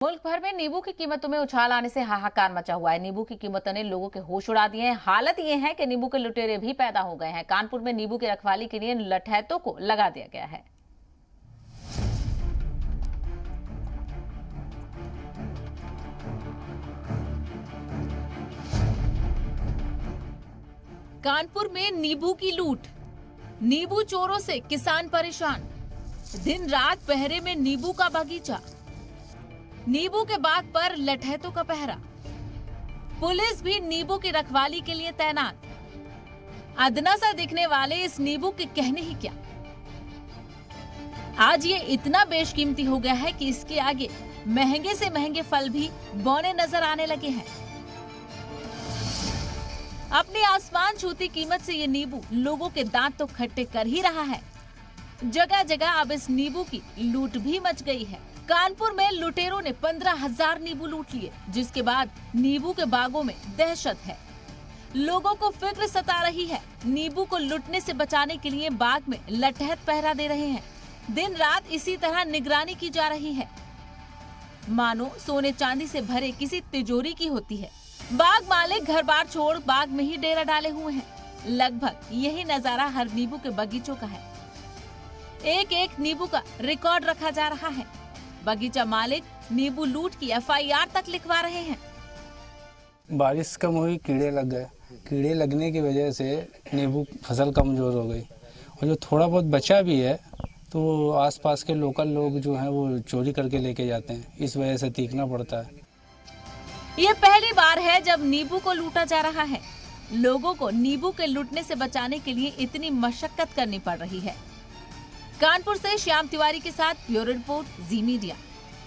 मुल्क भर में नींबू की कीमतों में उछाल आने से हाहाकार मचा हुआ है। नींबू की कीमतों ने लोगों के होश उड़ा दिए हैं। हालत ये है कि नींबू के लुटेरे भी पैदा हो गए हैं। कानपुर में नींबू की रखवाली के लिए लठैतों को लगा दिया गया है। कानपुर में नींबू की लूट, नींबू चोरों से किसान परेशान। दिन रात पहरे में नींबू का बगीचा, नींबू के बाग पर लठैतों का पहरा। पुलिस भी नींबू की रखवाली के लिए तैनात। अदना सा दिखने वाले इस नींबू के कहने ही क्या। आज ये इतना बेशकीमती हो गया है कि इसके आगे महंगे से महंगे फल भी बौने नजर आने लगे हैं। अपनी आसमान छूती कीमत से ये नींबू लोगों के दांत तो खट्टे कर ही रहा है। जगह जगह अब इस नींबू की लूट भी मच गई है। कानपुर में लुटेरों ने 15,000 नींबू लूट लिए, जिसके बाद नींबू के बागों में दहशत है। लोगों को फिक्र सता रही है। नींबू को लूटने से बचाने के लिए बाग में लठैत पहरा दे रहे हैं। दिन रात इसी तरह निगरानी की जा रही है, मानो सोने चांदी से भरे किसी तिजोरी की होती है। बाग मालिक घर बार छोड़ बाग में ही डेरा डाले हुए हैं। लगभग यही नजारा हर नींबू के बगीचों का है। एक एक नींबू का रिकॉर्ड रखा जा रहा है। बगीचा मालिक नींबू लूट की FIR तक लिखवा रहे हैं। बारिश कम हुई, कीड़े लग गए। कीड़े लगने की वजह से नींबू फसल कमजोर हो गई, और जो थोड़ा बहुत बचा भी है तो आसपास के लोकल लोग जो हैं वो चोरी करके लेके जाते हैं। इस वजह से तीखना पड़ता है। ये पहली बार है जब नींबू को लूटा जा रहा है। लोगों को नींबू के लूटने से बचाने के लिए इतनी मशक्कत करनी पड़ रही है। कानपुर से श्याम तिवारी के साथ ब्यूरो रिपोर्ट, जी मीडिया।